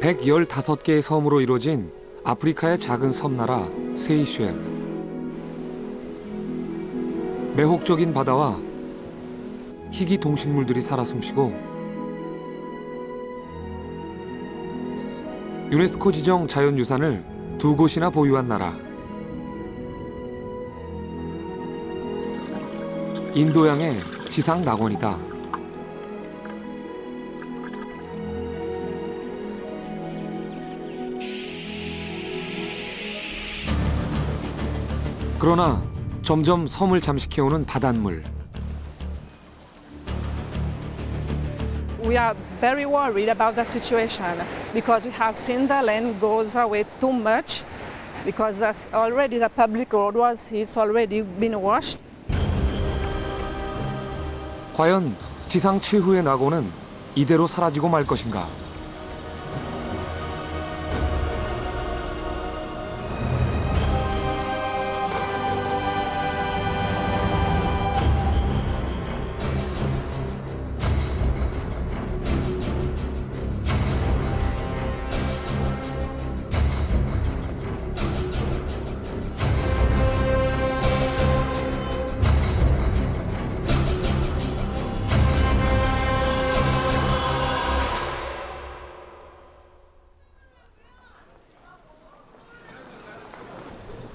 115개의 섬으로 이루어진 아프리카의 작은 섬나라 세이셸. 매혹적인 바다와 희귀 동식물들이 살아 숨쉬고 유네스코 지정 자연유산을 2곳이나 보유한 나라. 인도양의 지상 낙원이다. 그러나 점점 섬을 잠식해오는 바닷물. We are very worried about the situation because we have seen the land goes away too much because that's already the public road it's already been washed. 과연 지상 최후의 낙원은 이대로 사라지고 말 것인가?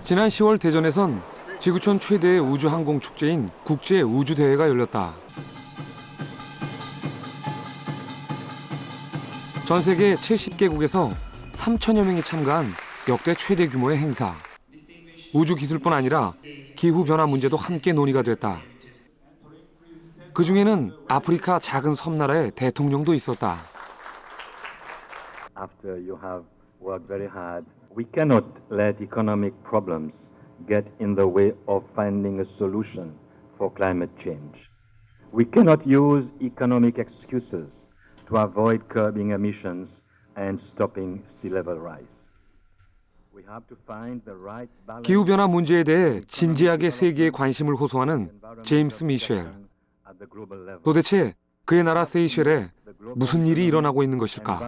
지난 10월 대전에선 지구촌 최대의 우주항공 축제인 국제우주대회가 열렸다. 전 세계 70개국에서 3천여 명이 참가한 역대 최대 규모의 행사. 우주기술뿐 아니라 기후변화 문제도 함께 논의가 됐다. 그 중에는 아프리카 작은 섬나라의 대통령도 있었다. After you have worked very hard, we cannot let economic problems get in the way of finding a solution for climate change. We cannot use economic excuses to avoid curbing emissions and stopping sea level rise. We have to find the right balance. 기후변화 문제에 대해 진지하게 세계에 관심을 호소하는 제임스 미셸. 도대체 그의 나라 세이셸에 무슨 일이 일어나고 있는 것일까?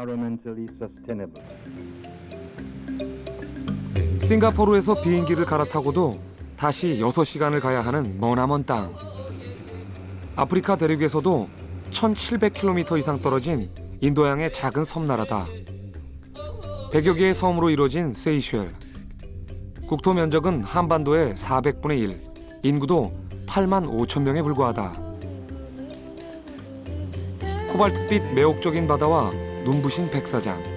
싱가포르에서 비행기를 갈아타고도 다시 6시간을 가야 하는 머나먼 땅. 아프리카 대륙에서도 1700km 이상 떨어진 인도양의 작은 섬나라다. 100여 개의 섬으로 이루어진 세이셸. 국토 면적은 한반도의 400분의 1, 인구도 8만 5천 명에 불과하다. 코발트빛 매혹적인 바다와 눈부신 백사장.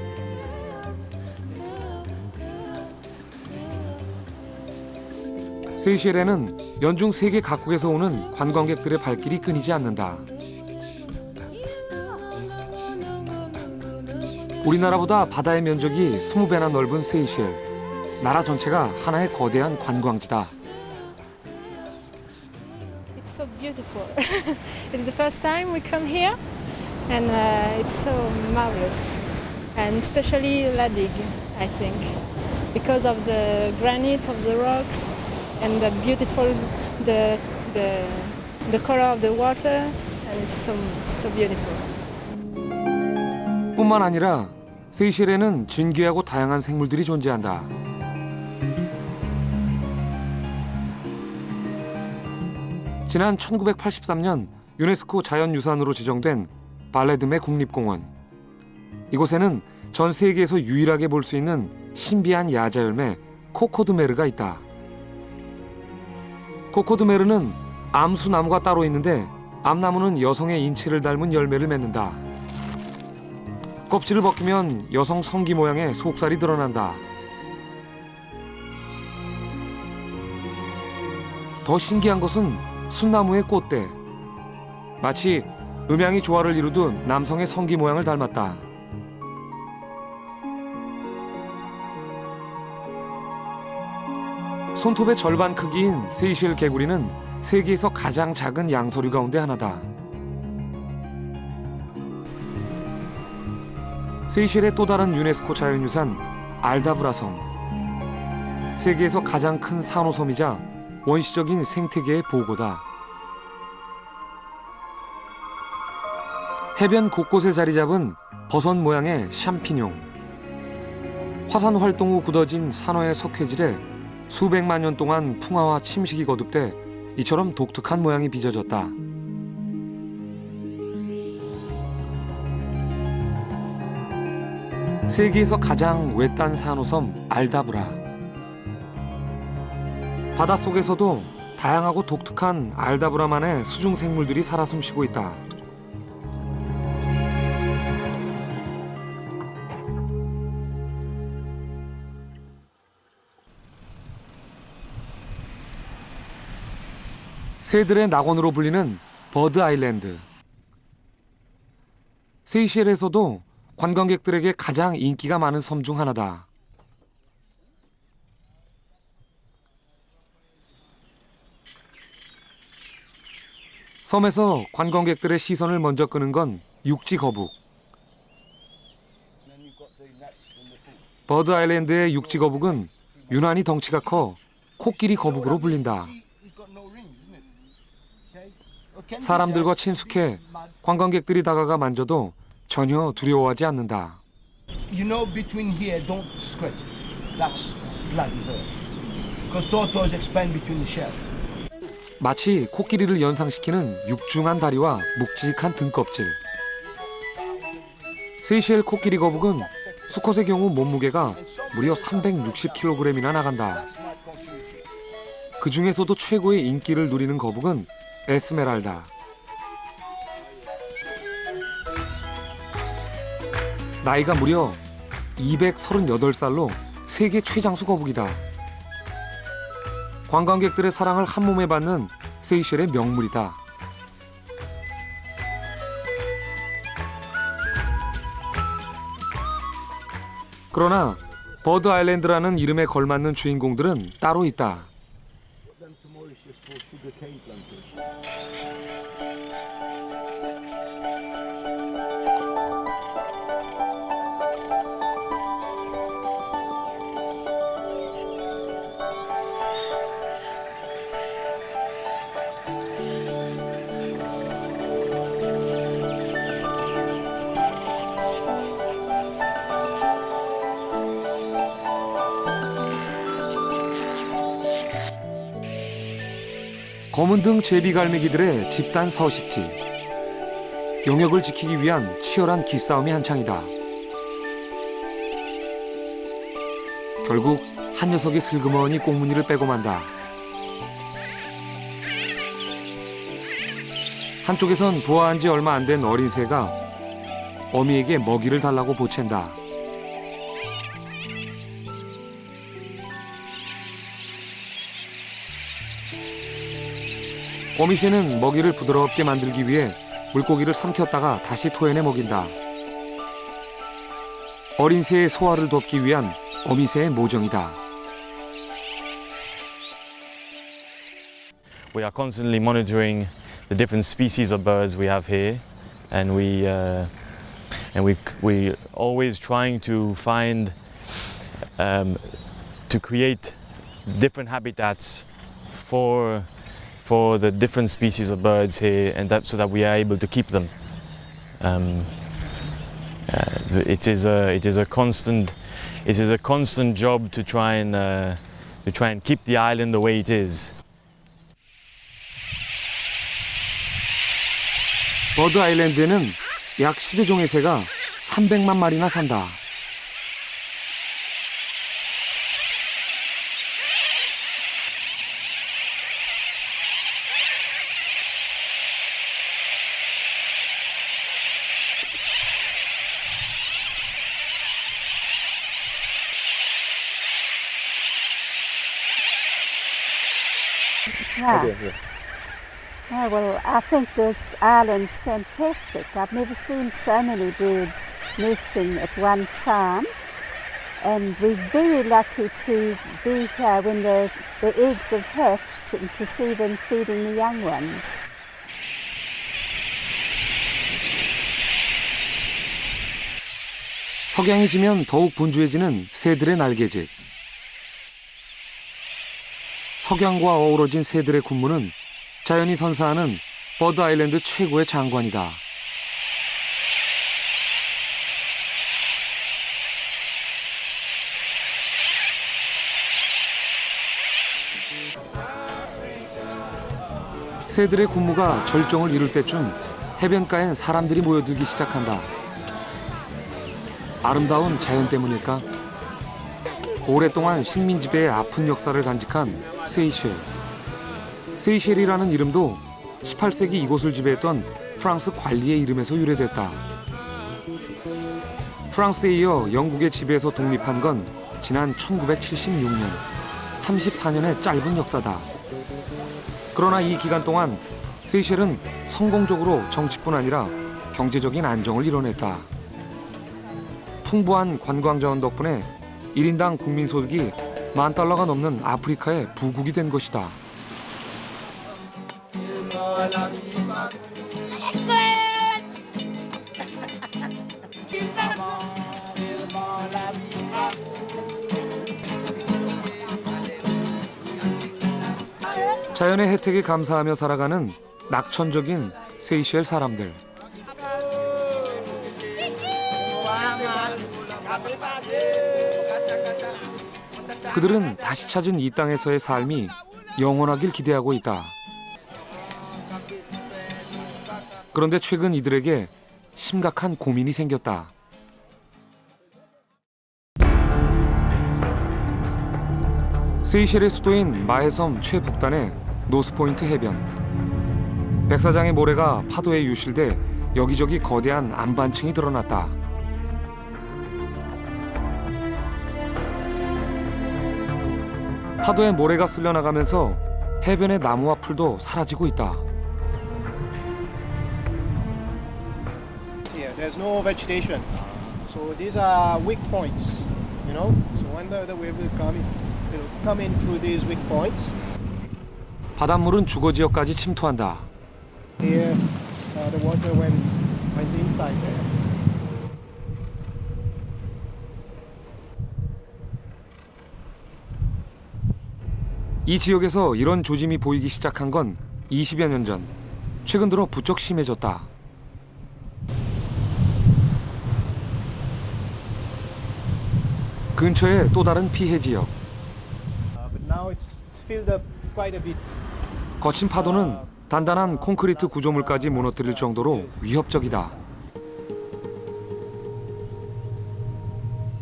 세이셸에는 연중 세계 각국에서 오는 관광객들의 발길이 끊이지 않는다. 우리나라보다 바다의 면적이 20배나 넓은 세이셸. 나라 전체가 하나의 거대한 관광지다. It's so beautiful. It's the first time we come here, and it's so marvelous, and especially La Digue, I think, because of the granite of the rocks and the beautiful the color of the water, and it's so beautiful. 뿐만 아니라 세이셸에는 진귀하고 다양한 생물들이 존재한다. 지난 1983년 유네스코 자연유산으로 지정된 발레드메 국립공원. 이곳에는 전 세계에서 유일하게 볼 수 있는 신비한 야자열매 코코드메르가 있다. 코코드메르는 암수나무가 따로 있는데 암나무는 여성의 인체를 닮은 열매를 맺는다. 껍질을 벗기면 여성 성기 모양의 속살이 드러난다. 더 신기한 것은 순나무의 꽃대. 마치 음양이 조화를 이루듯 남성의 성기 모양을 닮았다. 손톱의 절반 크기인 세이셸 개구리는 세계에서 가장 작은 양서류 가운데 하나다. 세이셸의 또 다른 유네스코 자연유산 알다브라 섬. 세계에서 가장 큰 산호섬이자 원시적인 생태계의 보고다. 해변 곳곳에 자리 잡은 버섯 모양의 샴피뇽. 화산 활동 후 굳어진 산호의 석회질에 수백만 년 동안 풍화와 침식이 거듭돼 이처럼 독특한 모양이 빚어졌다. 세계에서 가장 외딴 산호섬 알다브라. 바닷속에서도 다양하고 독특한 알다브라만의 수중 생물들이 살아 숨쉬고 있다. 새들의 낙원으로 불리는 버드 아일랜드. 세이셸에서도 관광객들에게 가장 인기가 많은 섬 중 하나다. 섬에서 관광객들의 시선을 먼저 끄는 건 육지 거북. 버드 아일랜드의 육지 거북은 유난히 덩치가 커 코끼리 거북으로 불린다. 사람들과 친숙해 관광객들이 다가가 만져도 전혀 두려워하지 않는다. You know, between here, don't scratch it. That's bloody hurt. Because tortoise expand between the shell. 마치 코끼리를 연상시키는 육중한 다리와 묵직한 등껍질. 세이셸 코끼리 거북은 수컷의 경우 몸무게가 무려 360kg이나 나간다. 그 중에서도 최고의 인기를 누리는 거북은 에스메랄다. 나이가 무려 238살로 세계 최장수 거북이다. 관광객들의 사랑을 한몸에 받는 세이셸의 명물이다. 그러나 버드 아일랜드라는 이름에 걸맞는 주인공들은 따로 있다. 검은등 제비갈매기들의 집단 서식지. 영역을 지키기 위한 치열한 기싸움이 한창이다. 결국 한 녀석이 슬그머니 꽁무니를 빼고 만다. 한쪽에선 부화한 지 얼마 안 된 어린 새가 어미에게 먹이를 달라고 보챈다. 어미새는 먹이를 부드럽게 만들기 위해 물고기를 삼켰다가 다시 토해내 먹인다. 어린 새의 소화를 돕기 위한 어미새의 모정이다. We are constantly monitoring the different species of birds we have here, and we always trying to find to create different habitats for the different species of birds here, and so that we are able to keep them. It is a constant job to try and keep the island the way it is. 버드 아일랜드에는 약 10여 종의 새가 300만 마리나 산다. Oh, well, I think this island's fantastic. I've never seen so many birds nesting at one time. And we're very lucky to be here when the eggs have hatched and to see them feeding the young ones. 석양이 지면 더욱 분주해지는 새들의 날개짓. 석양과 어우러진 새들의 군무는 자연이 선사하는 버드 아일랜드 최고의 장관이다. 새들의 군무가 절정을 이룰 때쯤 해변가엔 사람들이 모여들기 시작한다. 아름다운 자연 때문일까? 오랫동안 식민지배의 아픈 역사를 간직한 세이셸. 세이셸이라는 이름도 18세기 이곳을 지배했던 프랑스 관리의 이름에서 유래됐다. 프랑스에 이어 영국의 지배에서 독립한 건 지난 1976년, 34년의 짧은 역사다. 그러나 이 기간 동안 세이셸은 성공적으로 정치뿐 아니라 경제적인 안정을 이뤄냈다. 풍부한 관광 자원 덕분에 1인당 국민소득이 $10,000가 넘는 아프리카의 부국이 된 것이다. 자연의 혜택에 감사하며 살아가는 낙천적인 세이셸 사람들. 그들은 다시 찾은 이 땅에서의 삶이 영원하길 기대하고 있다. 그런데 최근 이들에게 심각한 고민이 생겼다. 세이셸의 수도인 마해섬 최북단의 노스포인트 해변. 백사장의 모래가 파도에 유실돼 여기저기 거대한 안반층이 드러났다. 파도에 모래가 쓸려나가면서 해변의 나무와 풀도 사라지고 있다. Yeah, there's no vegetation. So these are weak points, you know? So when the wave will come in, it will come in through these weak points. 바닷물은 주거 지역까지 침투한다. Here, the water went inside there. 이 지역에서 이런 조짐이 보이기 시작한 건 20여 년 전. 최근 들어 부쩍 심해졌다. 근처에 또 다른 피해 지역. But now it's filled up quite a bit. 거친 파도는 단단한 콘크리트 구조물까지 무너뜨릴 정도로 위협적이다.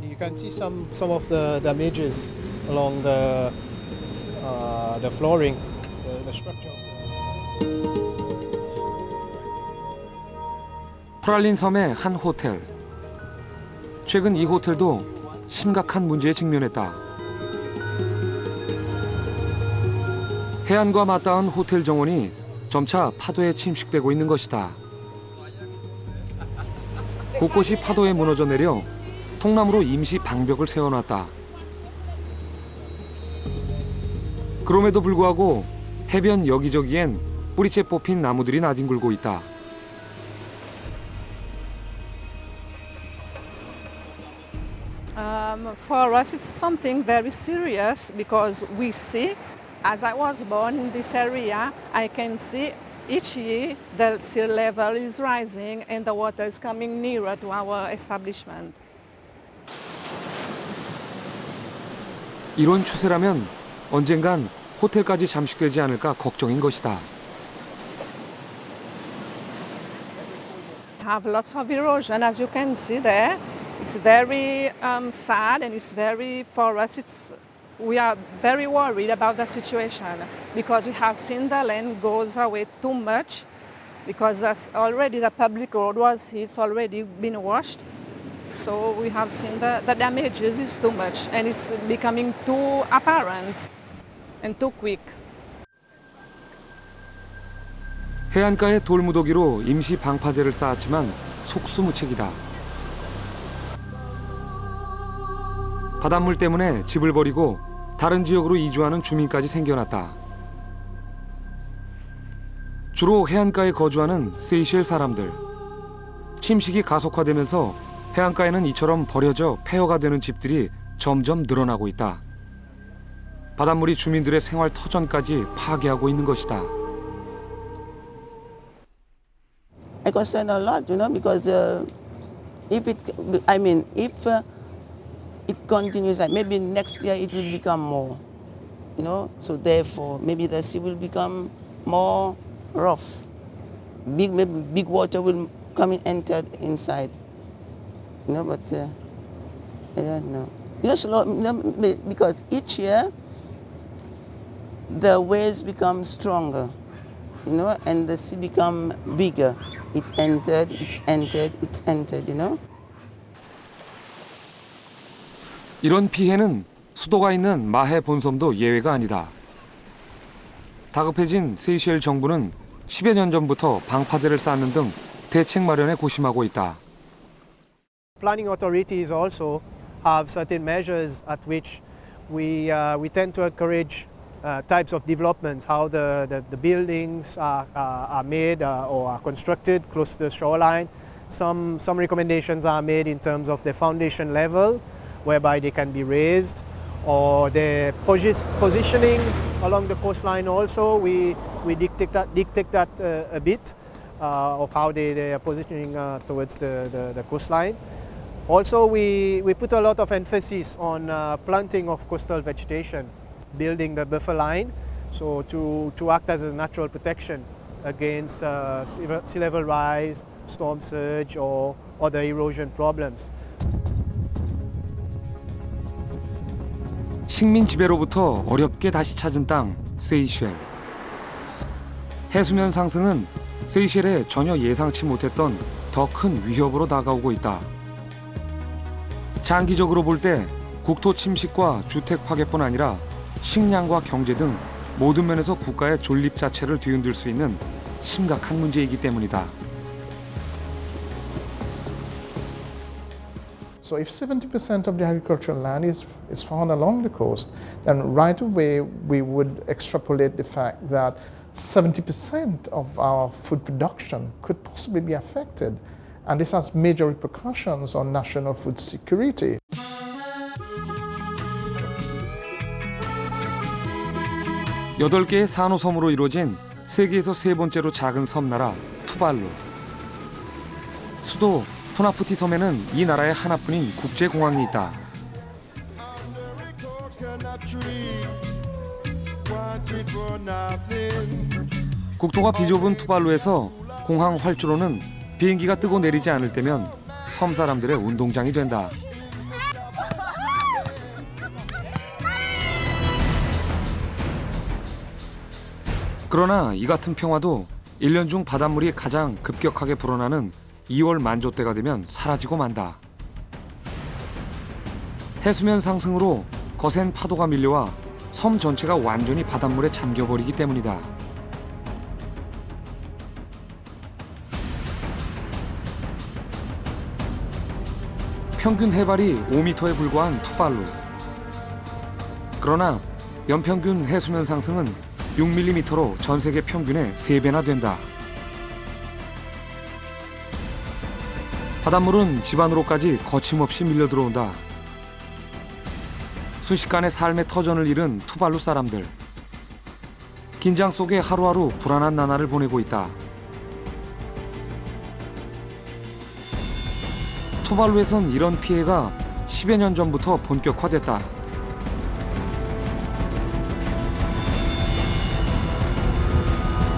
You can see some of the damages along the flooring, the structure. 프랄린 섬의 한 호텔. 최근 이 호텔도 심각한 문제에 직면했다. 해안과 맞닿은 호텔 정원이 점차 파도에 침식되고 있는 것이다. 곳곳이 파도에 무너져 내려 통나무로 임시 방벽을 세워놨다. 그럼에도 불구하고 해변 여기저기엔 뿌리째 뽑힌 나무들이 나뒹굴고 있다. For us, it's something very serious because we see, as I was born in this area, I can see each year the sea level is rising and the water is coming nearer to our establishment. 이런 추세라면 언젠간 호텔까지 잠식되지 않을까 걱정인 것이다. Have lots of erosion, as you can see there. It's very sad, and it's very, for us, we are very worried about the situation because we have seen the land goes away too much because that's already the public road was hit, it's already been washed. So we have seen the damages is too much and it's becoming too apparent and too quick. 해안가에 돌무더기로 임시 방파제를 쌓았지만 속수무책이다. 바닷물 때문에 집을 버리고 다른 지역으로 이주하는 주민까지 생겨났다. 주로 해안가에 거주하는 세이셸 사람들. 침식이 가속화되면서 해안가에는 이처럼 버려져 폐허가 되는 집들이 점점 늘어나고 있다. 바닷물이 주민들의 생활 터전까지 파괴하고 있는 것이다. I concern a lot, you know, because if it continues, like maybe next year it will become more, you know. So therefore, maybe the sea will become more rough. Big water will come and enter inside. You know, but I don't know. Because each year the waves become stronger, you know, and the sea become bigger. It entered, it's entered, it's entered, you know. 이런 피해는 수도가 있는 마해 본섬도 예외가 아니다. 다급해진 세이셸 정부는 10여 년 전부터 방파제를 쌓는 등 대책 마련에 고심하고 있다. Planning authorities also have certain measures at which we tend to encourage types of developments, how the buildings are made or are constructed close to the shoreline. Some recommendations are made in terms of the foundation level, whereby they can be raised, or the positioning along the coastline also. We dictate that a bit of how they are positioning towards the coastline. Also, we put a lot of emphasis on planting of coastal vegetation, building the buffer line, so to act as a natural protection against sea level rise, storm surge, or other erosion problems. 식민 지배로부터 어렵게 다시 찾은 땅, 세이셸. 해수면 상승은 세이셸에 전혀 예상치 못했던 더 큰 위협으로 다가오고 있다. 장기적으로 볼 때 국토 침식과 주택 파괴뿐 아니라 식량과 경제 등 모든 면에서 국가의 존립 자체를 뒤흔들 수 있는 심각한 문제이기 때문이다. So if 70% of the agricultural land is found along the coast, then right away we would extrapolate the fact that 70% of our food production could possibly be affected. And this has major repercussions on national food security. 여덟 개의 산호섬으로 이루어진 세계에서 세 번째로 작은 섬나라 투발루. 수도 푸나푸티 섬에는 이 나라의 하나뿐인 국제공항이 있다. 국토가 비좁은 투발루에서 공항 활주로는 비행기가 뜨고 내리지 않을 때면 섬 사람들의 운동장이 된다. 그러나 이 같은 평화도 1년 중 바닷물이 가장 급격하게 불어나는 2월 만조 때가 되면 사라지고 만다. 해수면 상승으로 거센 파도가 밀려와 섬 전체가 완전히 바닷물에 잠겨버리기 때문이다. 평균 해발이 5m에 불과한 투발루. 그러나 연평균 해수면 상승은 6mm로 전 세계 평균의 3배나 된다. 바닷물은 집안으로까지 거침없이 밀려 들어온다. 순식간에 삶의 터전을 잃은 투발루 사람들. 긴장 속에 하루하루 불안한 나날을 보내고 있다. 투발루에선 이런 피해가 10여 년 전부터 본격화됐다.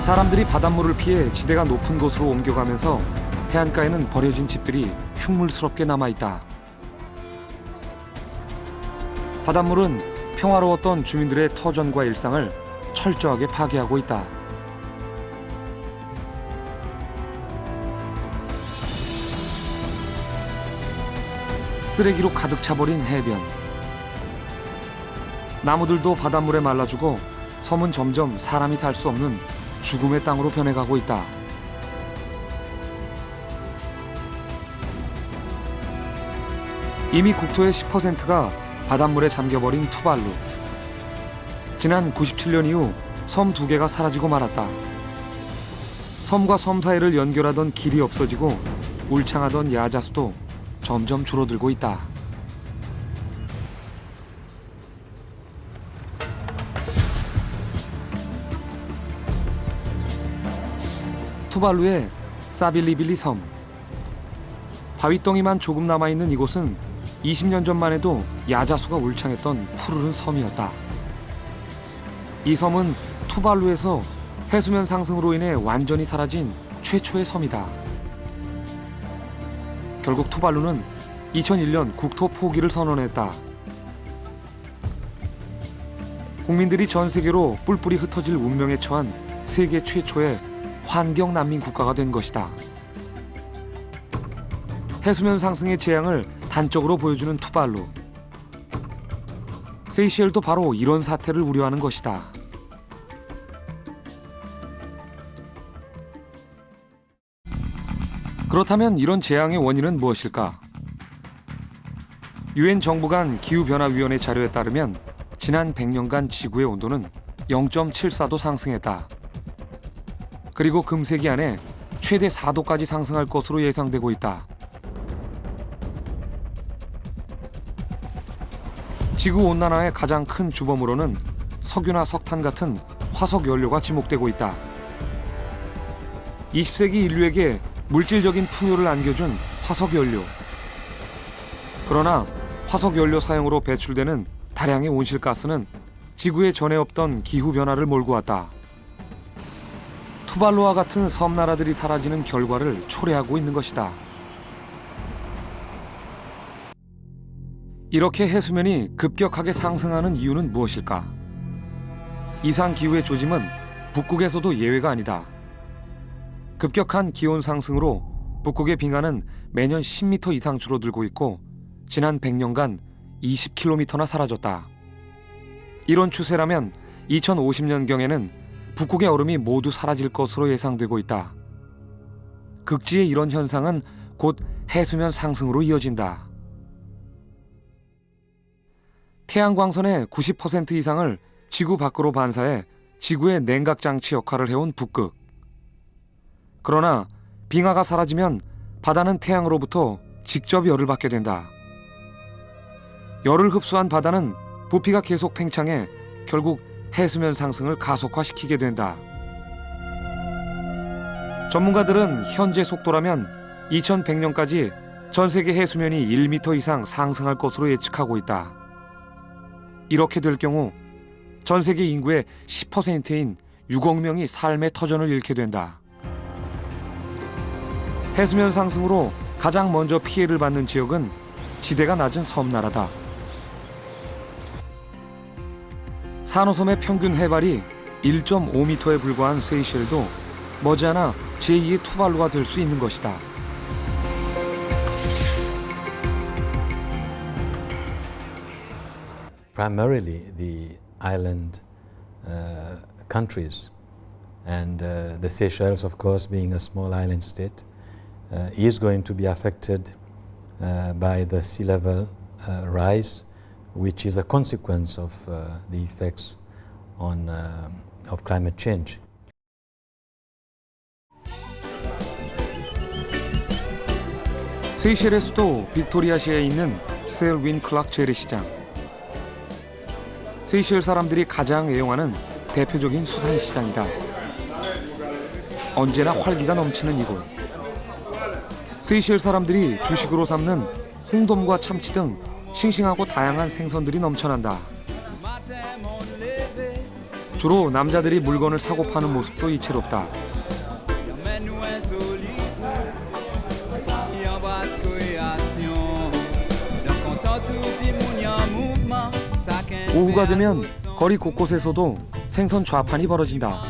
사람들이 바닷물을 피해 지대가 높은 곳으로 옮겨가면서 해안가에는 버려진 집들이 흉물스럽게 남아있다. 바닷물은 평화로웠던 주민들의 터전과 일상을 철저하게 파괴하고 있다. 쓰레기로 가득 차버린 해변. 나무들도 바닷물에 말라주고 섬은 점점 사람이 살 수 없는 죽음의 땅으로 변해가고 있다. 이미 국토의 10%가 바닷물에 잠겨버린 투발루. 지난 97년 이후 섬 2개가 사라지고 말았다. 섬과 섬 사이를 연결하던 길이 없어지고 울창하던 야자수도 점점 줄어들고 있다. 투발루의 사빌리빌리 섬. 바위덩이만 조금 남아있는 이곳은 20년 전만 해도 야자수가 울창했던 푸르른 섬이었다. 이 섬은 투발루에서 해수면 상승으로 인해 완전히 사라진 최초의 섬이다. 결국 투발루는 2001년 국토 포기를 선언했다. 국민들이 전 세계로 뿔뿔이 흩어질 운명에 처한 세계 최초의 환경 난민 국가가 된 것이다. 해수면 상승의 재앙을 단적으로 보여주는 투발루. 세이셸도 바로 이런 사태를 우려하는 것이다. 그렇다면 이런 재앙의 원인은 무엇일까? 유엔 정부 간 기후변화위원회 자료에 따르면 지난 100년간 지구의 온도는 0.74도 상승했다. 그리고 금세기 안에 최대 4도까지 상승할 것으로 예상되고 있다. 지구온난화의 가장 큰 주범으로는 석유나 석탄 같은 화석 연료가 지목되고 있다. 20세기 인류에게 물질적인 풍요를 안겨준 화석 연료. 그러나 화석 연료 사용으로 배출되는 다량의 온실가스는 지구에 전에 없던 기후변화를 몰고 왔다. 투발루와 같은 섬나라들이 사라지는 결과를 초래하고 있는 것이다. 이렇게 해수면이 급격하게 상승하는 이유는 무엇일까? 이상 기후의 조짐은 북극에서도 예외가 아니다. 급격한 기온 상승으로 북극의 빙하는 매년 10m 이상 줄어들고 있고 지난 100년간 20km나 사라졌다. 이런 추세라면 2050년경에는 북극의 얼음이 모두 사라질 것으로 예상되고 있다. 극지의 이런 현상은 곧 해수면 상승으로 이어진다. 태양광선의 90% 이상을 지구 밖으로 반사해 지구의 냉각장치 역할을 해온 북극. 그러나 빙하가 사라지면 바다는 태양으로부터 직접 열을 받게 된다. 열을 흡수한 바다는 부피가 계속 팽창해 결국 해수면 상승을 가속화시키게 된다. 전문가들은 현재 속도라면 2100년까지 전 세계 해수면이 1m 이상 상승할 것으로 예측하고 있다. 이렇게 될 경우 전 세계 인구의 10%인 6억 명이 삶의 터전을 잃게 된다. 해수면 상승으로 가장 먼저 피해를 받는 지역은 지대가 낮은 섬나라다. 산호섬의 평균 해발이 1.5m에 불과한 세이셸도 머지않아 제2의 투발루가 될 수 있는 것이다. Primarily the island countries and the Seychelles, of course, being a small island state, is going to be affected by the sea level rise, which is a consequence of the effects of climate change. 세이셸의 수도 빅토리아시아에 있는 셀윈 클락 재래시장. 세이셸 사람들이 가장 애용하는 대표적인 수산시장이다. 언제나 활기가 넘치는 이곳. 세이셸 사람들이 주식으로 삼는 홍돔과 참치 등 싱싱하고 다양한 생선들이 넘쳐난다. 주로 남자들이 물건을 사고 파는 모습도 이채롭다. 오후가 되면 거리 곳곳에서도 생선 좌판이 벌어진다.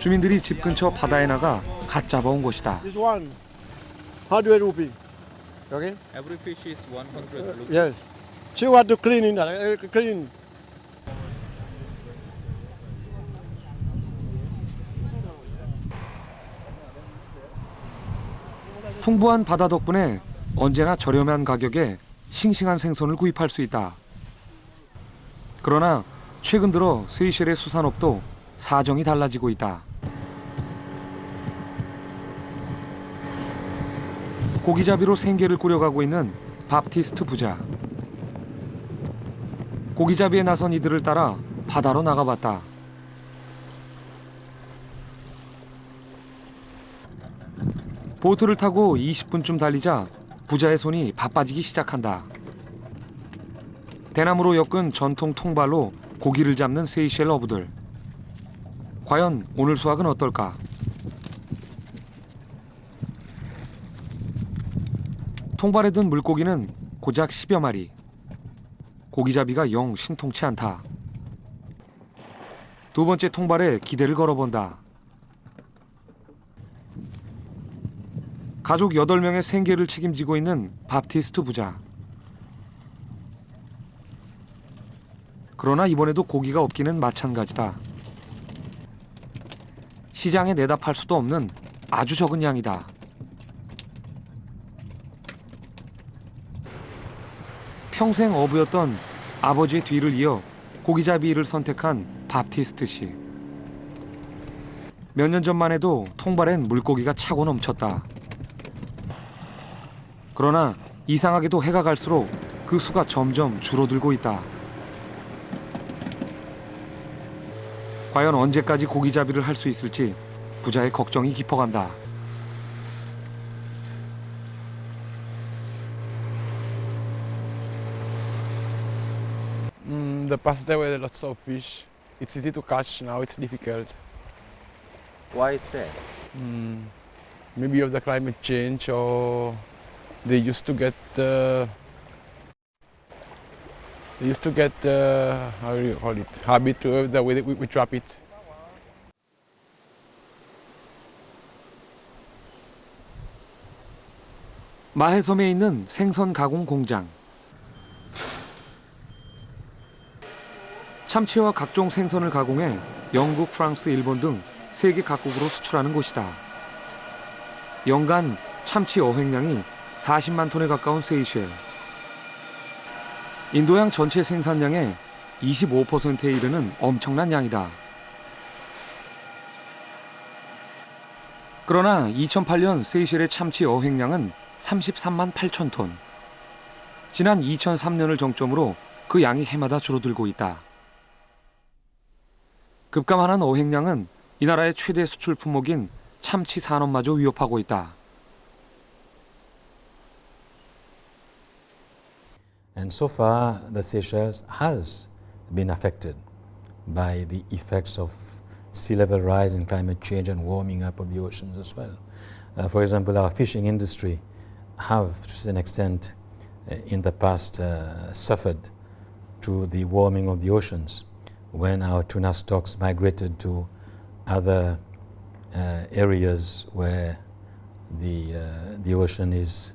주민들이 집 근처 바다에 나가 갓 잡아온 것이다. This one, 100 rupee. Okay? Every fish is 100 rupees. Yes. She want to clean it, clean. 풍부한 바다 덕분에 언제나 저렴한 가격에 싱싱한 생선을 구입할 수 있다. 그러나 최근 들어 세이셸의 수산업도 사정이 달라지고 있다. 고기잡이로 생계를 꾸려가고 있는 밥티스트 부자. 고기잡이에 나선 이들을 따라 바다로 나가봤다. 보트를 타고 20분쯤 달리자 부자의 손이 바빠지기 시작한다. 대나무로 엮은 전통 통발로 고기를 잡는 세이셸 어부들. 과연 오늘 수확은 어떨까? 통발에 든 물고기는 고작 10여 마리. 고기잡이가 영 신통치 않다. 두 번째 통발에 기대를 걸어본다. 가족 8명의 생계를 책임지고 있는 밥티스트 부자. 그러나 이번에도 고기가 없기는 마찬가지다. 시장에 내다 팔 수도 없는 아주 적은 양이다. 평생 어부였던 아버지의 뒤를 이어 고기잡이 일을 선택한 밥티스트 씨. 몇 년 전만 해도 통발엔 물고기가 차고 넘쳤다. 그러나 이상하게도 해가 갈수록 그 수가 점점 줄어들고 있다. 과연 언제까지 고기잡이를 할 수 있을지 부자의 걱정이 깊어간다. The past there were lots of fish. It's easy to catch, now it's difficult. Why is that? Maybe of the climate change, or they used to get how do you call it, habit to the way that we trap it. 마해섬에 있는 생선 가공 공장. 참치와 각종 생선을 가공해 영국, 프랑스, 일본 등 세계 각국으로 수출하는 곳이다. 연간 참치 어획량이 40만 톤에 가까운 세이셸. 인도양 전체 생산량의 25%에 이르는 엄청난 양이다. 그러나 2008년 세이셸의 참치 어획량은 33만 8천 톤. 지난 2003년을 정점으로 그 양이 해마다 줄어들고 있다. 급감하는 어획량은 이 나라의 최대 수출 품목인 참치 산업마저 위협하고 있다. And so far, the Seychelles has been affected by the effects of sea level rise and climate change and warming up of the oceans as well. For example, our fishing industry have, to an extent, in the past suffered to the warming of the oceans when our tuna stocks migrated to other areas where the ocean is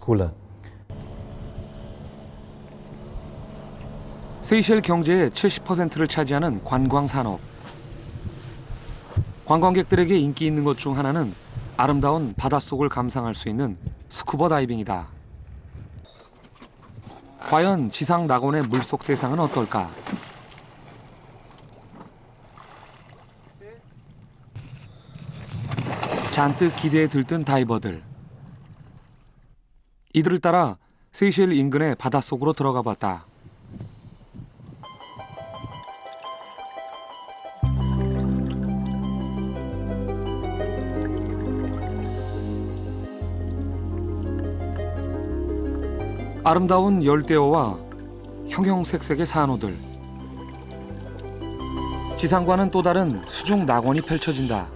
cooler. 세이셸 경제의 70%를 차지하는 관광 산업. 관광객들에게 인기 있는 것 중 하나는 아름다운 바닷속을 감상할 수 있는 스쿠버 다이빙이다. 과연 지상 낙원의 물속 세상은 어떨까? 잔뜩 기대에 들뜬 다이버들. 이들을 따라 세이셸 인근의 바닷속으로 들어가 봤다. 아름다운 열대어와 형형색색의 산호들. 지상과는 또 다른 수중 낙원이 펼쳐진다.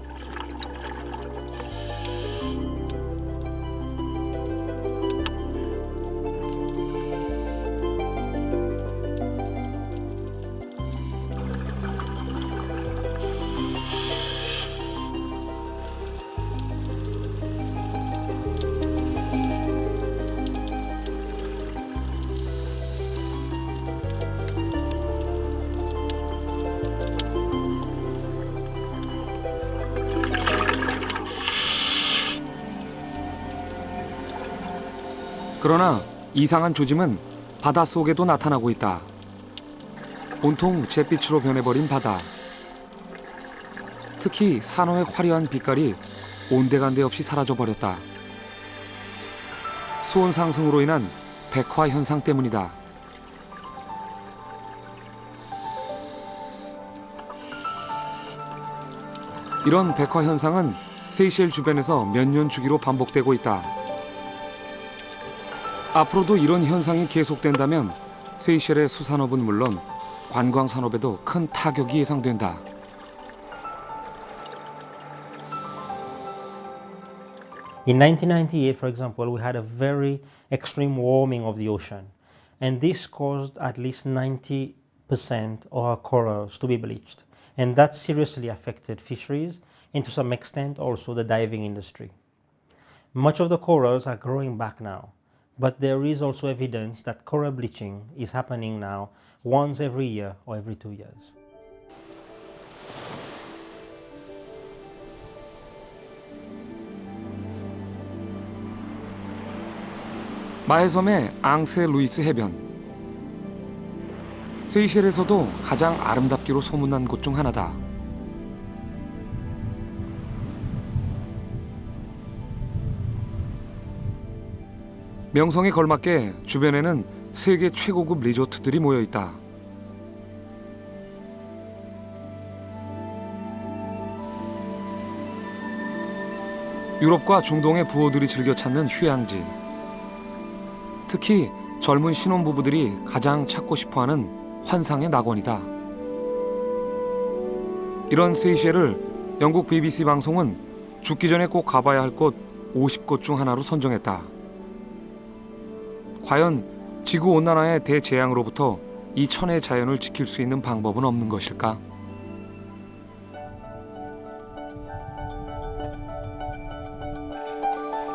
그러나 이상한 조짐은 바닷속에도 나타나고 있다. 온통 잿빛으로 변해버린 바다. 특히 산호의 화려한 빛깔이 온데간데 없이 사라져버렸다. 수온 상승으로 인한 백화 현상 때문이다. 이런 백화 현상은 세이셸 주변에서 몇 년 주기로 반복되고 있다. 앞으로도 이런 현상이 계속된다면 세이셸의 수산업은 물론 관광 산업에도 큰 타격이 예상된다. In 1998, for example, we had a very extreme warming of the ocean, and this caused at least 90% of our corals to be bleached. And that seriously affected fisheries and to some extent also the diving industry. Much of the corals are growing back now, but there is also evidence that coral bleaching is happening now once every year or every 2 years. 마해섬의 앙세 루이스 해변. 세이셸에서도 가장 아름답기로 소문난 곳 중 하나다. 명성에 걸맞게 주변에는 세계 최고급 리조트들이 모여 있다. 유럽과 중동의 부호들이 즐겨 찾는 휴양지. 특히 젊은 신혼부부들이 가장 찾고 싶어하는 환상의 낙원이다. 이런 세이셸을 영국 BBC 방송은 죽기 전에 꼭 가봐야 할 곳 50곳 중 하나로 선정했다. 과연 지구온난화의 대재앙으로부터 이 천혜의 자연을 지킬 수 있는 방법은 없는 것일까?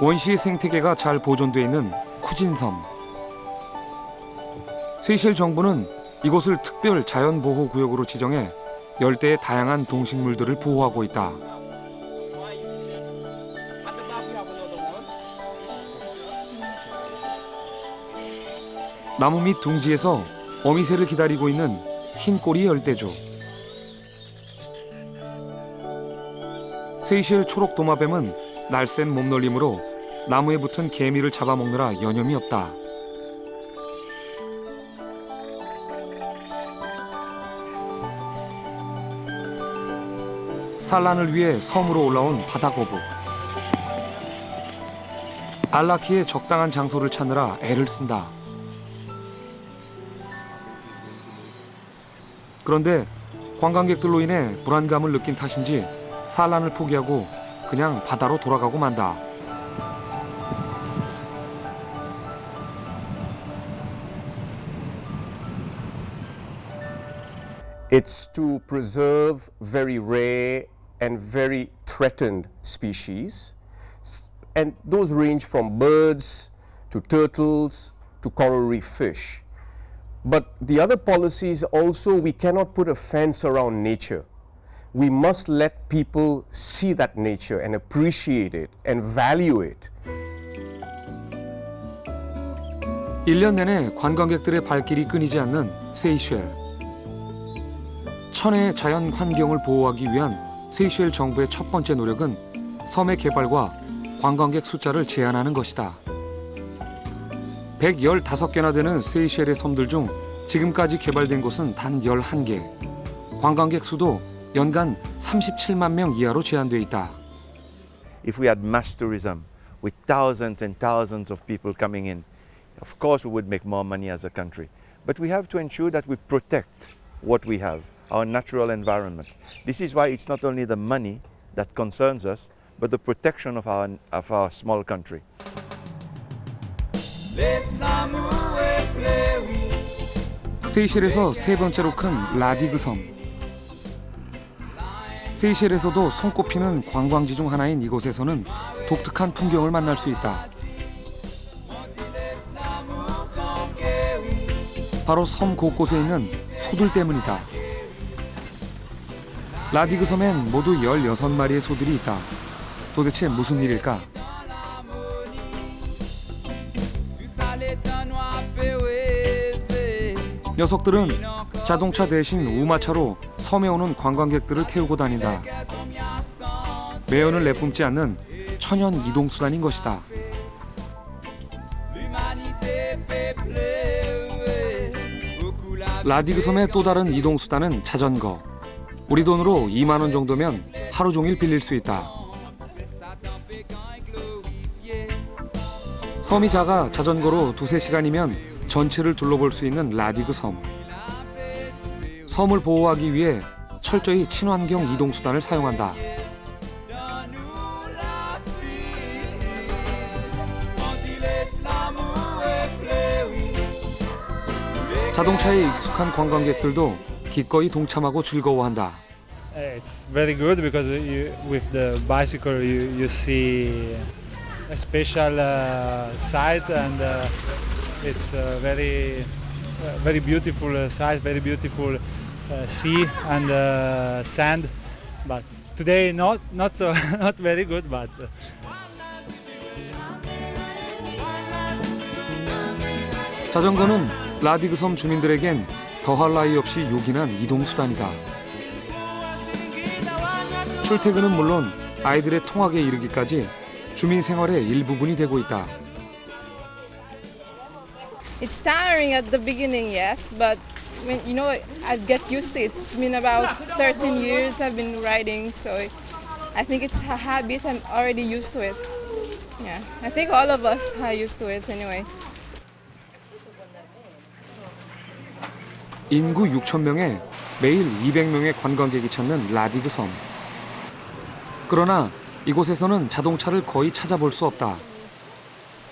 원시의 생태계가 잘 보존되어 있는 쿠진섬. 세이셸 정부는 이곳을 특별 자연보호구역으로 지정해 열대의 다양한 동식물들을 보호하고 있다. 나무 밑 둥지에서 어미새를 기다리고 있는 흰꼬리 열대조. 세이셸 초록 도마뱀은 날쌘 몸놀림으로 나무에 붙은 개미를 잡아먹느라 여념이 없다. 산란을 위해 섬으로 올라온 바다거북. 알라키의 적당한 장소를 찾느라 애를 쓴다. 그런데 관광객들로 인해 불안감을 느낀 탓인지 산란을 포기하고 그냥 바다로 돌아가고 만다. It's to preserve very rare and very threatened species. And those range from birds to turtles to coral reef fish. But the other policy is also we cannot put a fence around nature. We must let people see that nature and appreciate it and value it. 1년 내내 관광객들의 발길이 끊이지 않는 세이셸. 천혜의 자연 환경을 보호하기 위한 세이셸 정부의 첫 번째 노력은 섬의 개발과 관광객 숫자를 제한하는 것이다. 115개나 되는 세이셸의 섬들 중 지금까지 개발된 곳은 단 11개. 관광객 수도 연간 37만 명 이하로 제한돼 있다. If we had mass tourism with thousands and thousands of people coming in, of course we would make more money as a country. But we have to ensure that we protect what we have, our natural environment. This is why it's not only the money that concerns us, but the protection of our small country. 세이셸에서 세 번째로 큰 라디그 섬. 세이셸에서도 손꼽히는 관광지 중 하나인 이곳에서는 독특한 풍경을 만날 수 있다. 바로 섬 곳곳에 있는 소들 때문이다. 라디그 섬엔 모두 16마리의 소들이 있다. 도대체 무슨 일일까? 녀석들은 자동차 대신 우마차로 섬에 오는 관광객들을 태우고 다닌다. 매연을 내뿜지 않는 천연 이동수단인 것이다. 라디그 섬의 또 다른 이동수단은 자전거. 우리 돈으로 2만 원 정도면 하루 종일 빌릴 수 있다. 섬이 작아 자전거로 2-3시간이면 전체를 둘러볼 수 있는 라디그 섬. 섬을 보호하기 위해 철저히 친환경 이동수단을 사용한다. 자동차에 익숙한 관광객들도 기꺼이 동참하고 즐거워한다. It's very good because with the bicycle you see a special sight and it's a very beautiful sight, very beautiful sea and sand. But today not so not very good, but. 자전거는 라디그 섬 주민들에겐 더할 나위 없이 요긴한 이동 수단이다. 출퇴근은 물론 아이들의 통학에 이르기까지 주민 생활의 일부분이 되고 있다. It's tiring at the beginning, yes, but when I get used to it. It's been about 13 years I've been riding, so I think it's a habit. I'm already used to it. Yeah, I think all of us are used to it anyway. 인구 6천 명에 매일 200명의 관광객이 찾는 라디그 섬. 그러나 이곳에서는 자동차를 거의 찾아볼 수 없다.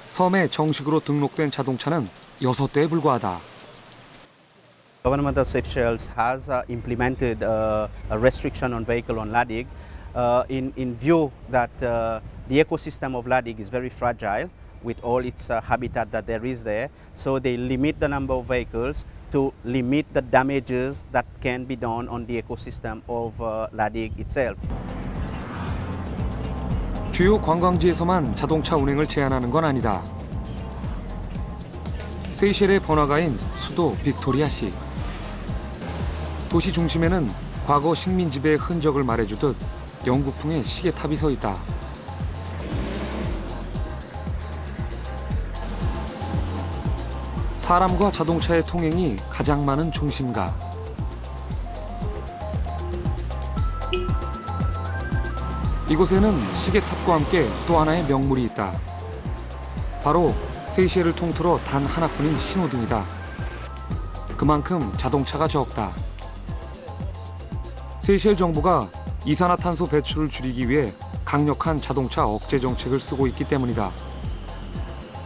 섬에 정식으로 등록된 자동차는 6대에 불과하다. Government of Seychelles has implemented a restriction on vehicle on Ladig in view that the ecosystem of Ladig is very fragile with all its habitat that there is there. So they limit the number of vehicles to limit the damages that can be done on the ecosystem of Ladig itself. 주요 관광지에서만 자동차 운행을 제한하는 건 아니다. 세이셸의 번화가인 수도 빅토리아시. 도시 중심에는 과거 식민 지배의 흔적을 말해주듯 영국풍의 시계탑이 서 있다. 사람과 자동차의 통행이 가장 많은 중심가. 이곳에는 시계탑과 함께 또 하나의 명물이 있다. 바로 세이셸을 통틀어 단 하나뿐인 신호등이다. 그만큼 자동차가 적다. 세이셸 정부가 이산화탄소 배출을 줄이기 위해 강력한 자동차 억제 정책을 쓰고 있기 때문이다.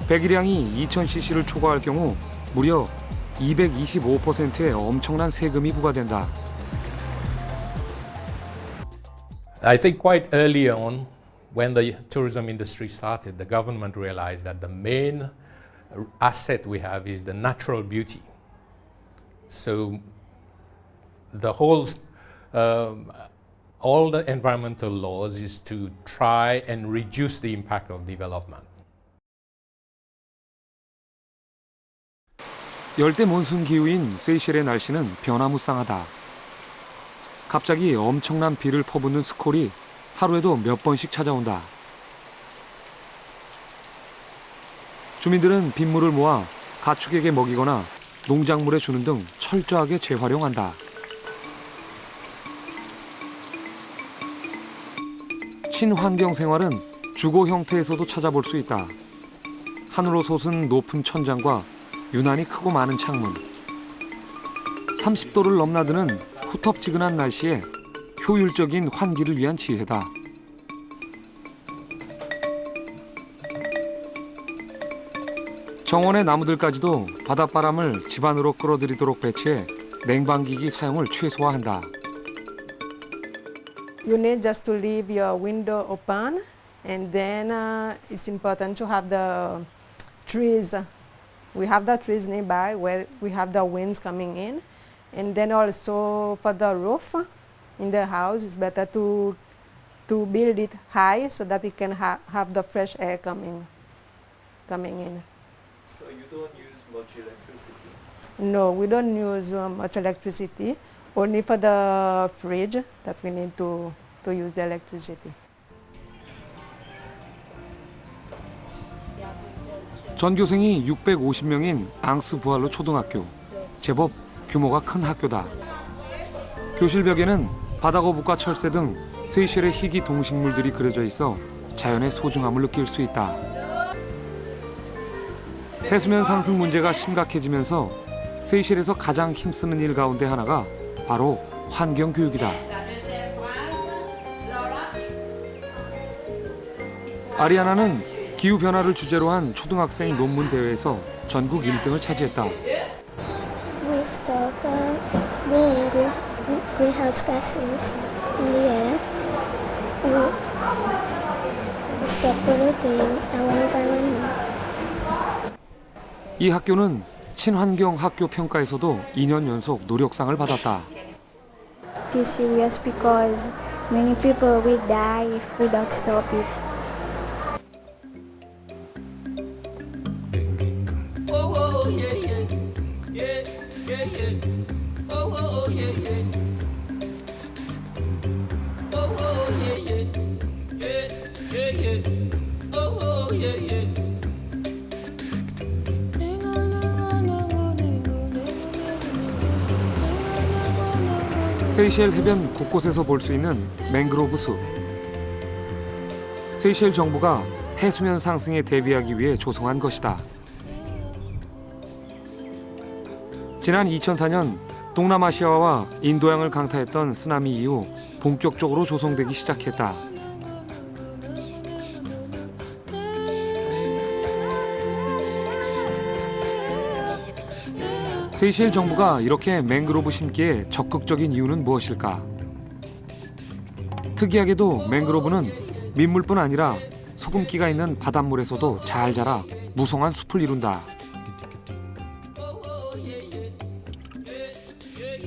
배기량이 2000cc를 초과할 경우 무려 225%의 엄청난 세금이 부과된다. I think quite early on, when the tourism industry started, the government realized that the main asset we have is the natural beauty. So the whole, all the environmental laws is to try and reduce the impact of development. 열대 몬순 기후인 세이셸의 날씨는 변화무쌍하다. 갑자기 엄청난 비를 퍼붓는 스콜이 하루에도 몇 번씩 찾아온다. 주민들은 빗물을 모아 가축에게 먹이거나 농작물에 주는 등 철저하게 재활용한다. 친환경 생활은 주거 형태에서도 찾아볼 수 있다. 하늘로 솟은 높은 천장과 유난히 크고 많은 창문. 30도를 넘나드는 후텁지근한 날씨에 효율적인 환기를 위한 지혜다. 정원의 나무들까지도 바닷바람을 집 안으로 끌어들이도록 배치해 냉방기기 사용을 최소화한다. You need just to leave your window open, and then it's important to have the trees. We have the trees nearby where we have the winds coming in. And then also for the roof in the house, it's better to build it high so that it can have the fresh air coming in. So you don't use much electricity? No, we don't use much electricity. Only for the fridge that we need to use the electricity. 전교생이 650명인 앙스 부알로 초등학교. 제법 규모가 큰 학교다. 교실 벽에는 바다거북과 철새 등 세이셸의 희귀 동식물들이 그려져 있어 자연의 소중함을 느낄 수 있다. 해수면 상승 문제가 심각해지면서 세이셸에서 가장 힘쓰는 일 가운데 하나가 바로 환경 교육이다. 아리아나는 기후변화를 주제로 한 초등학생 논문 대회에서 전국 1등을 차지했다. We greenhouse gases in the air. We stop polluting our environment. 이 학교는 친환경 학교 평가에서도 2년 연속 노력상을 받았다. It is serious because many people will die if we don't stop it. 세이셸 해변 곳곳에서 볼 수 있는 맹그로브 숲. 세이셸 정부가 해수면 상승에 대비하기 위해 조성한 것이다. 지난 2004년 동남아시아와 인도양을 강타했던 쓰나미 이후 본격적으로 조성되기 시작했다. 세이셸 정부가 이렇게 맹그로브 심기에 적극적인 이유는 무엇일까? 특이하게도 맹그로브는 민물뿐 아니라 소금기가 있는 바닷물에서도 잘 자라 무성한 숲을 이룬다.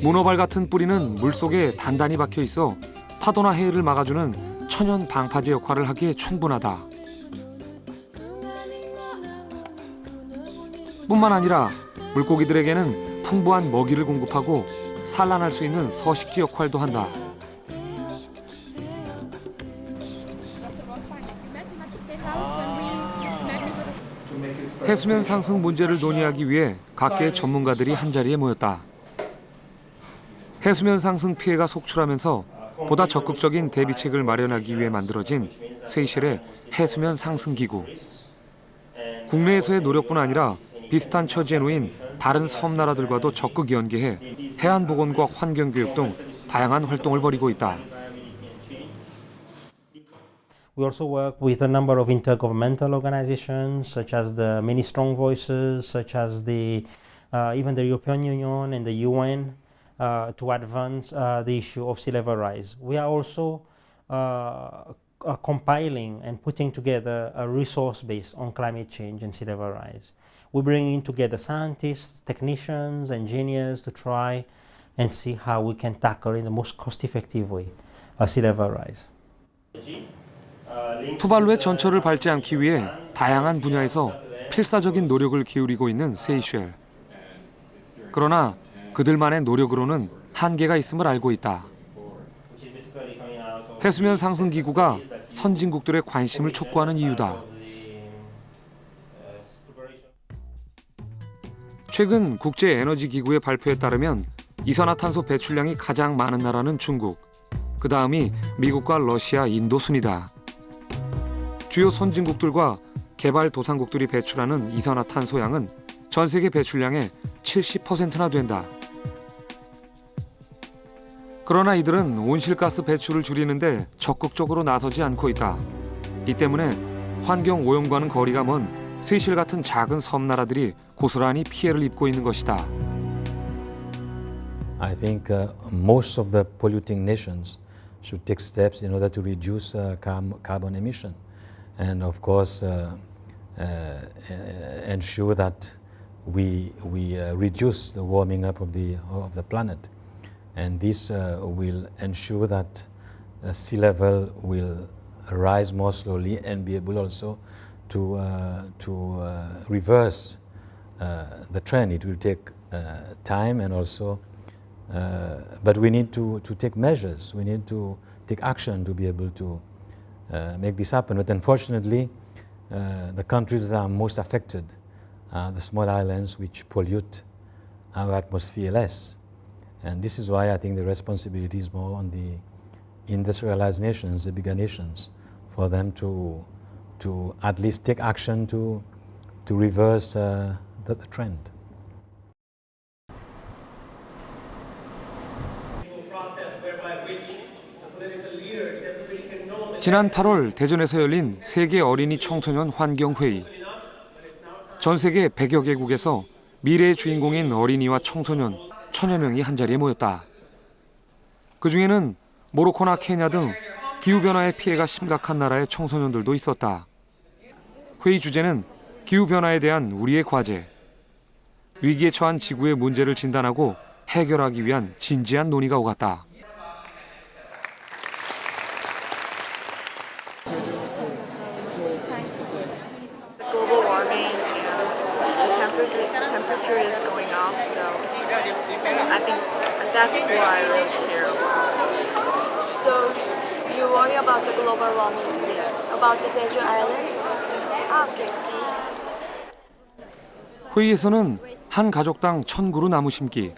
문어발 같은 뿌리는 물속에 단단히 박혀 있어 파도나 해일을 막아주는 천연 방파제 역할을 하기에 충분하다. 뿐만 아니라 물고기들에게는 풍부한 먹이를 공급하고 산란할 수 있는 서식지 역할도 한다. 해수면 상승 문제를 논의하기 위해 각계의 전문가들이 한자리에 모였다. 해수면 상승 피해가 속출하면서 보다 적극적인 대비책을 마련하기 위해 만들어진 세이셸의 해수면 상승 기구. 국내에서의 노력뿐 아니라 비슷한 처지에 놓인 다른 섬나라들과도 적극 연계해 해안보건과 환경교육 등 다양한 활동을 벌이고 있다. We also work with a number of intergovernmental organizations, such as the Many Strong Voices, such as even the European Union and the UN, to advance the issue of sea level rise. We are also compiling and putting together a resource base on climate change and sea level rise. We're bringing together scientists, technicians, engineers to try and see how we can tackle in the most cost-effective way sea level rise. 투발루의 전철을 밟지 않기 위해 다양한 분야에서 필사적인 노력을 기울이고 있는 세이셸. 그러나 그들만의 노력으로는 한계가 있음을 알고 있다. 해수면 상승 기구가 선진국들의 관심을 촉구하는 이유다. 최근 국제에너지기구의 발표에 따르면 이산화탄소 배출량이 가장 많은 나라는 중국, 그 다음이 미국과 러시아, 인도 순이다. 주요 선진국들과 개발도상국들이 배출하는 이산화탄소량은 전 세계 배출량의 70%나 된다. 그러나 이들은 온실가스 배출을 줄이는데 적극적으로 나서지 않고 있다. 이 때문에 환경 오염과는 거리가 먼 세이셸 같은 작은 섬나라들이 고스란히 피해를 입고 있는 것이다. I think most of the polluting nations should take steps in order to reduce carbon emission, and of course ensure that we reduce the warming up of the planet, and this will ensure that sea level will rise more slowly and be able also to reverse the trend. It will take time, and also but we need to take measures. We need to take action to be able to make this happen. But unfortunately, the countries that are most affected are the small islands which pollute our atmosphere less. And this is why I think the responsibility is more on the industrialized nations, the bigger nations, for them to at least take action to reverse the trend. 지난 8월 대전에서 열린 세계 어린이 청소년 환경회의. 전 세계 100여 개국에서 미래의 주인공인 어린이와 청소년 1000여 명이 한자리에 모였다. 그중에는 모로코나 케냐 등 기후변화의 피해가 심각한 나라의 청소년들도 있었다. 회의 주제는 기후변화에 대한 우리의 과제. 위기에 처한 지구의 문제를 진단하고 해결하기 위한 진지한 논의가 오갔다. Global warming, the temperature is going up, so I think that's what I really care about. So you worry about the global warming? Yes. About the Jeju Island? Okay. 회의에서는 한 가족당 1,000그루 나무 심기,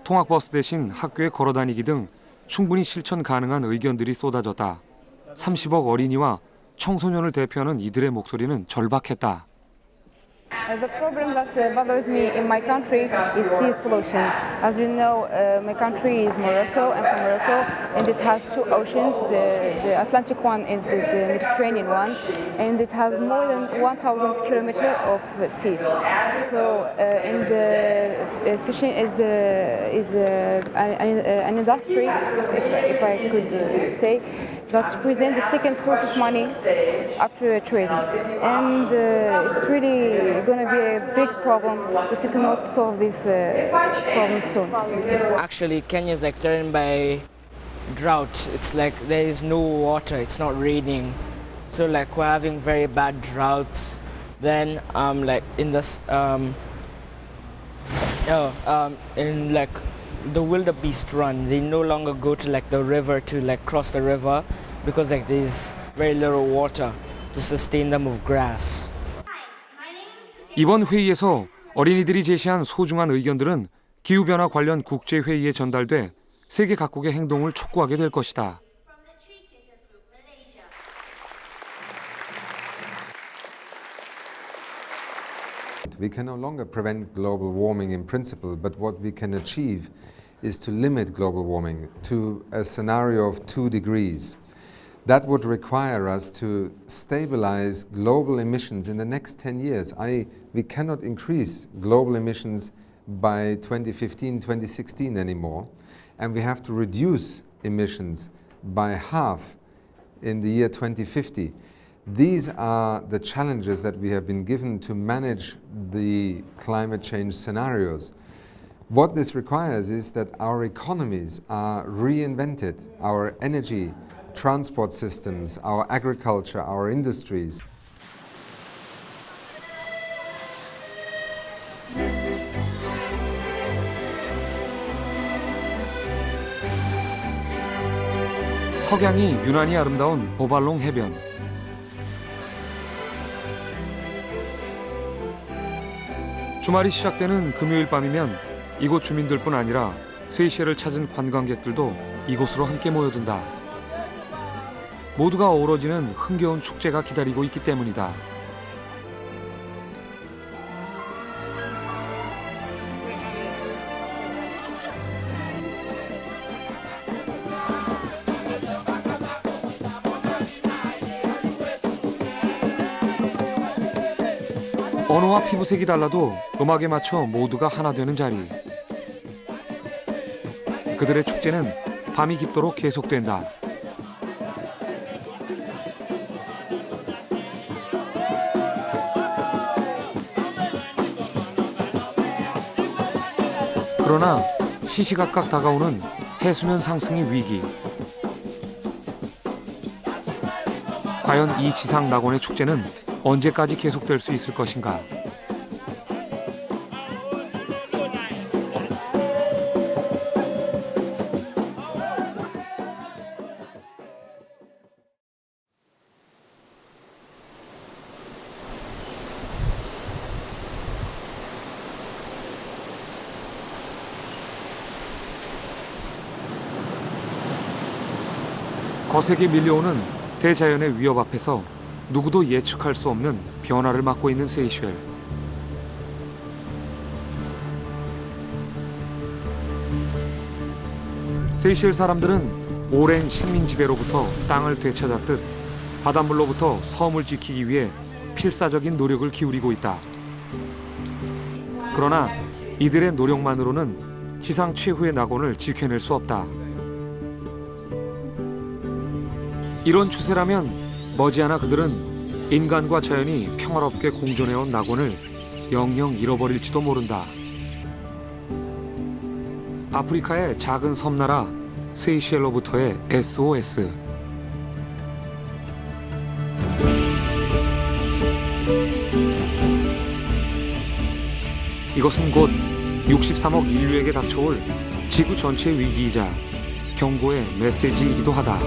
통학버스 대신 학교에 걸어 다니기 등 충분히 실천 가능한 의견들이 쏟아졌다. 30억 어린이와 청소년을 대표하는 이들의 목소리는 절박했다. The problem that bothers me in my country is sea pollution. As you know, my country is Morocco. I'm from Morocco, and it has two oceans. The Atlantic one and the Mediterranean one, and it has more than 1,000 kilometers of seas. So, and fishing is an industry, if I could say, that presents the second source of money after tourism, and it's really going to be a big problem if we cannot solve this problem soon. Actually, Kenya is like threatened by drought. It's like there is no water. It's not raining, so like we're having very bad droughts. Then like in this in like the wildebeest run, they no longer go to like the river to like cross the river because like there's very little water to sustain them with grass. 이번 회의에서 어린이들이 제시한 소중한 의견들은 기후변화 관련 국제회의에 전달돼 세계 각국의 행동을 촉구하게 될 것이다. We can no longer prevent global warming in principle, but what we can achieve is to limit global warming to a scenario of 2 degrees. That would require us to stabilize global emissions in the next 10 years. We cannot increase global emissions by 2015, 2016 anymore, and we have to reduce emissions by half in the year 2050. These are the challenges that we have been given to manage the climate change scenarios. What this requires is that our economies are reinvented, our energy, transport systems, our agriculture, our industries. 석양이 유난히 아름다운 보발롱 해변. 주말이 시작되는 금요일 밤이면 이곳 주민들뿐 아니라 세이셸을 찾은 관광객들도 이곳으로 함께 모여든다. 모두가 어우러지는 흥겨운 축제가 기다리고 있기 때문이다. 언어와 피부색이 달라도 음악에 맞춰 모두가 하나 되는 자리. 그들의 축제는 밤이 깊도록 계속된다. 그러나 시시각각 다가오는 해수면 상승의 위기. 과연 이 지상 낙원의 축제는 언제까지 계속될 수 있을 것인가? 거세게 밀려오는 대자연의 위협 앞에서 누구도 예측할 수 없는 변화를 맞고 있는 세이셸. 세이셸 사람들은 오랜 식민 지배로부터 땅을 되찾았듯 바닷물로부터 섬을 지키기 위해 필사적인 노력을 기울이고 있다. 그러나 이들의 노력만으로는 지상 최후의 낙원을 지켜낼 수 없다. 이런 추세라면 머지않아 그들은 인간과 자연이 평화롭게 공존해온 낙원을 영영 잃어버릴지도 모른다. 아프리카의 작은 섬나라 세이셸로부터의 SOS. 이것은 곧 63억 인류에게 닥쳐올 지구 전체의 위기이자 경고의 메시지이기도 하다.